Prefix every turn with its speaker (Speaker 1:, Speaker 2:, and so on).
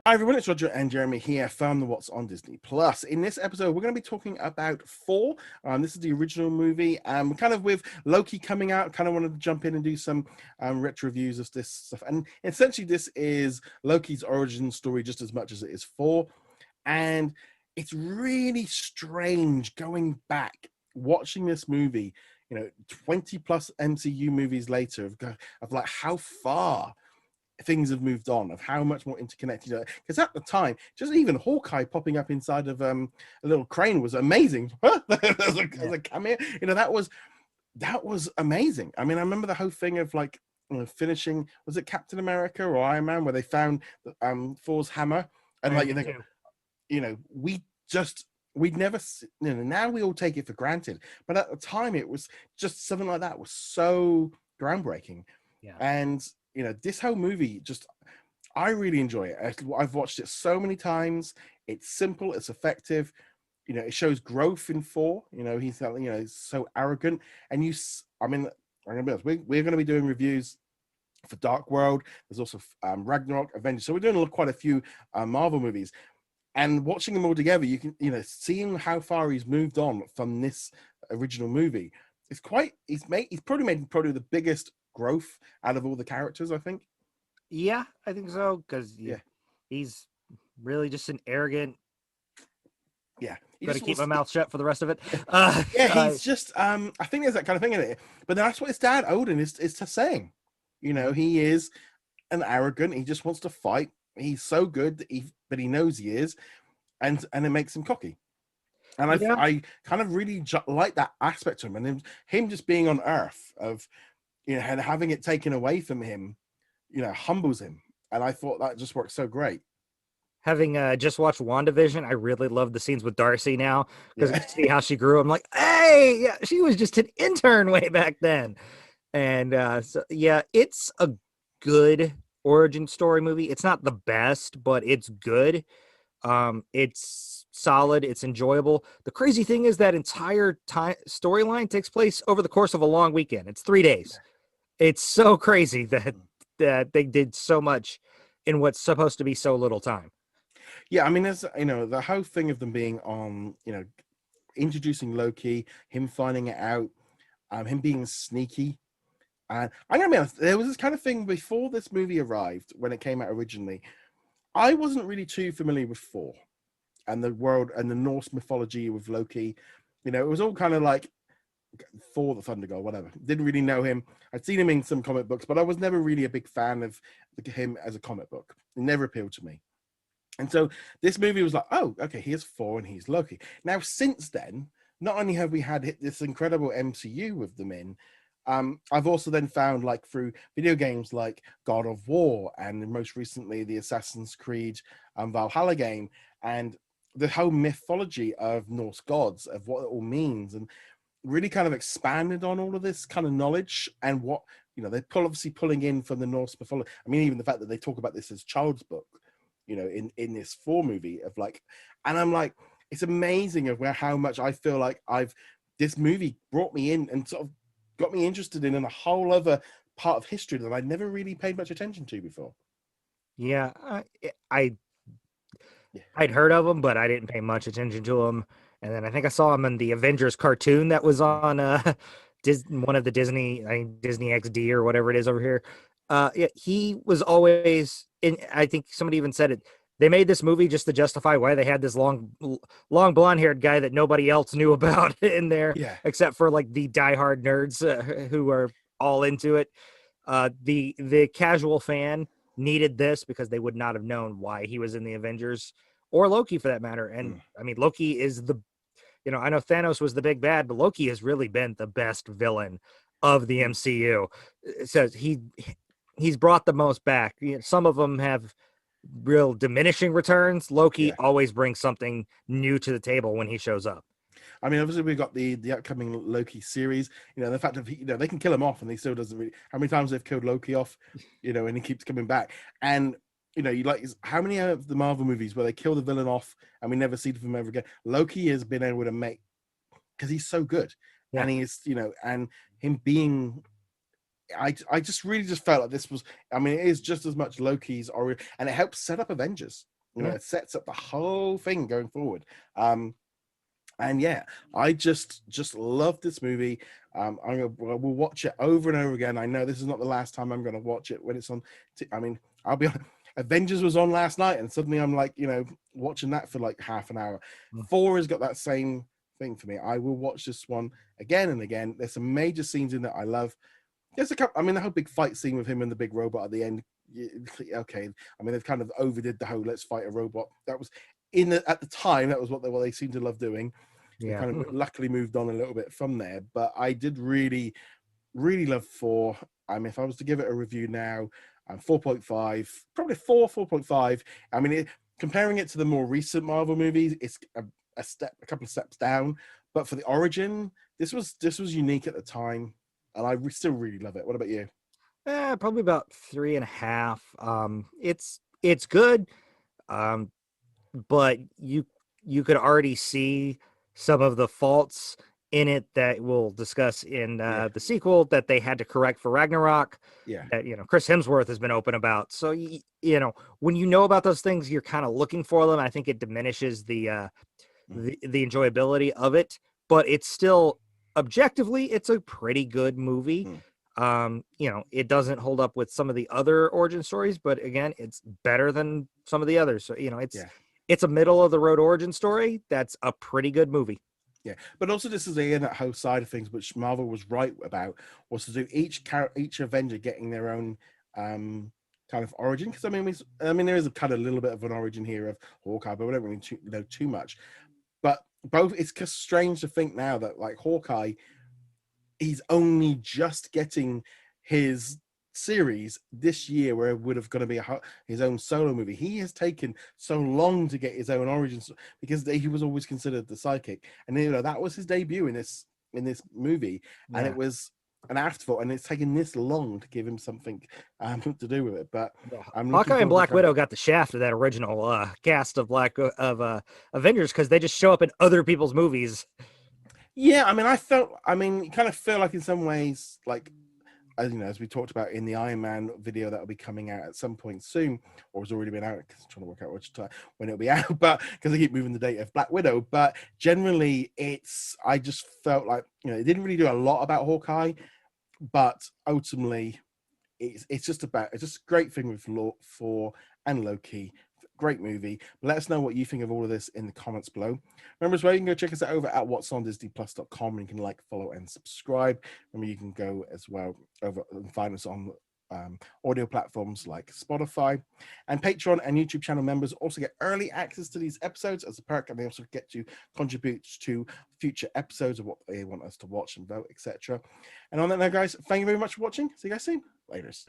Speaker 1: Hi everyone, it's Roger and Jeremy here from the What's on Disney Plus. In this episode, we're going to be talking about Thor. This is the original movie. Kind of with Loki coming out, kind of wanted to jump in and do some retro reviews of this stuff. And essentially, this is Loki's origin story just as much as it is Thor. And it's really strange going back, watching this movie, 20 plus MCU movies later, of like how far things have moved on, of how much more interconnected, because at the time just even Hawkeye popping up inside of a little crane was amazing. as a cameo, that was amazing. I mean, I remember the whole thing of like, finishing, was it Captain America or Iron Man, where they found Thor's hammer, and like, we'd never now we all take it for granted, but at the time it was just something like that was so groundbreaking. And this whole movie, just, I really enjoy it. I've watched it so many times. It's simple, it's effective. It shows growth in Thor. He's so arrogant. And I mean, I'm gonna be honest, we're going to be doing reviews for Dark World. There's also Ragnarok, Avengers. So we're doing quite a few Marvel movies. And watching them all together, you can, seeing how far he's moved on from this original movie. He's probably made the biggest growth out of all the characters, I think.
Speaker 2: Yeah, I think so, because he's really just an arrogant.
Speaker 1: Yeah,
Speaker 2: Got to keep my mouth shut for the rest of it.
Speaker 1: He's just. I think there's that kind of thing in it, but that's what his dad Odin is to saying. He is an arrogant. He just wants to fight. He's so good that but he knows he is, and it makes him cocky. And I kind of really like that aspect to him, and him just being on Earth of, and having it taken away from him, humbles him. And I thought that just worked so great.
Speaker 2: Having just watched WandaVision, I really love the scenes with Darcy now, because you see how she grew. I'm like, hey, yeah, she was just an intern way back then. And it's a good origin story movie. It's not the best, but it's good. It's solid. It's enjoyable. The crazy thing is that entire storyline takes place over the course of a long weekend. It's 3 days. It's so crazy that they did so much in what's supposed to be so little time.
Speaker 1: Yeah, I mean, there's the whole thing of them being on, introducing Loki, him finding it out, him being sneaky. And I'm gonna be honest, there was this kind of thing before this movie arrived, when it came out originally. I wasn't really too familiar with Thor and the world and the Norse mythology with Loki. It was all kind of like Thor the Thunder God, whatever. Didn't really know him. I'd seen him in some comic books, but I was never really a big fan of him as a comic book. It never appealed to me. And so this movie was like, oh, okay, here's Thor and he's Loki. Now, since then, not only have we had this incredible MCU with them in, I've also then found, like, through video games like God of War and most recently the Assassin's Creed Valhalla game, and the whole mythology of Norse gods, of what it all means, and really kind of expanded on all of this kind of knowledge and what, they're obviously pulling in from the Norse mythology. I mean, even the fact that they talk about this as child's book, in this Thor movie, of like, and I'm like, it's amazing of how much I feel like this movie brought me in and sort of got me interested in a whole other part of history that I never really paid much attention to before.
Speaker 2: Yeah, I'd heard of him, but I didn't pay much attention to him. And then I think I saw him in the Avengers cartoon that was on one of the Disney XD or whatever it is over here. He was always in. I think somebody even said it. They made this movie just to justify why they had this long blonde-haired guy that nobody else knew about in there, except for like the diehard nerds who are all into it. The casual fan needed this because they would not have known why he was in the Avengers, or Loki for that matter. And I mean, Loki is I know Thanos was the big bad, but Loki has really been the best villain of the MCU. So he's brought the most back. Some of them have real diminishing returns. Loki always brings something new to the table when he shows up.
Speaker 1: I mean, obviously we've got the upcoming Loki series. The fact of they can kill him off, and he still doesn't really. How many times they've killed Loki off, and he keeps coming back. And you like, how many of the Marvel movies where they kill the villain off and we never see them ever again? Loki has been able to make, because he's so good, and he is, and him being. I just really just felt like this was. I mean, it is just as much Loki's origin, and it helps set up Avengers. You know, it sets up the whole thing going forward. And yeah, I just love this movie. We'll watch it over and over again. I know this is not the last time I'm going to watch it when it's on. I mean, I'll be Avengers was on last night, and suddenly I'm like, you know, watching that for like half an hour. Thor has got that same thing for me. I will watch this one again and again. There's some major scenes in that I love. There's a couple. I mean, the whole big fight scene with him and the big robot at the end. Okay, I mean, they've kind of overdid the whole "let's fight a robot." That was at the time. That was what they seemed to love doing. We
Speaker 2: Yeah.
Speaker 1: kind of luckily moved on a little bit from there, but I did really, really love Thor. If I was to give it a review now, 4.5, probably 4.5. I mean, comparing it to the more recent Marvel movies, it's a couple of steps down. But for the origin, this was unique at the time, and I still really love it. What about you?
Speaker 2: Probably about 3.5. It's good. Um, but you could already see some of the faults in it that we'll discuss in
Speaker 1: Yeah,
Speaker 2: the sequel that they had to correct for Ragnarok.
Speaker 1: yeah,
Speaker 2: That Chris Hemsworth has been open about. So when you know about those things, you're kind of looking for them. I think it diminishes the enjoyability of it, but it's still objectively it's a pretty good movie.
Speaker 1: mm,
Speaker 2: It doesn't hold up with some of the other origin stories, but again, it's better than some of the others. So
Speaker 1: yeah.
Speaker 2: it's a middle of the road origin story that's a pretty good movie.
Speaker 1: Yeah, but also this is again that whole side of things, which Marvel was right about, was to do each Avenger getting their own kind of origin. Because I mean, there is a kind of little bit of an origin here of Hawkeye, but we don't really know too much. But both, it's just strange to think now that like Hawkeye, he's only just getting his series this year where it would have going to be his own solo movie. He has taken so long to get his own origins because he was always considered the sidekick, and that was his debut in this movie, and it was an afterthought, and it's taken this long to give him something to do with it. But
Speaker 2: Yeah.
Speaker 1: I'm looking
Speaker 2: Hawkeye and
Speaker 1: forward to
Speaker 2: Black Widow got the shaft of that original cast of Avengers because they just show up in other people's movies.
Speaker 1: Yeah, I mean, you kind of feel like in some ways, like as we talked about in the Iron Man video that will be coming out at some point soon, or has already been out because I'm trying to work out which time when it'll be out, but because I keep moving the date of Black Widow. But generally, I just felt like it didn't really do a lot about Hawkeye, but ultimately, it's just a great thing with Thor and Loki. Great movie. Let us know what you think of all of this in the comments below. Remember as well, you can go check us out over at what's on disneyplus.com, and you can like, follow, and subscribe. Remember, you can go as well over and find us on audio platforms like Spotify, and Patreon and YouTube channel members also get early access to these episodes as a perk, and they also get to contribute to future episodes of what they want us to watch and vote, etc. And on that note, guys, thank you very much for watching. See you guys soon. Laters.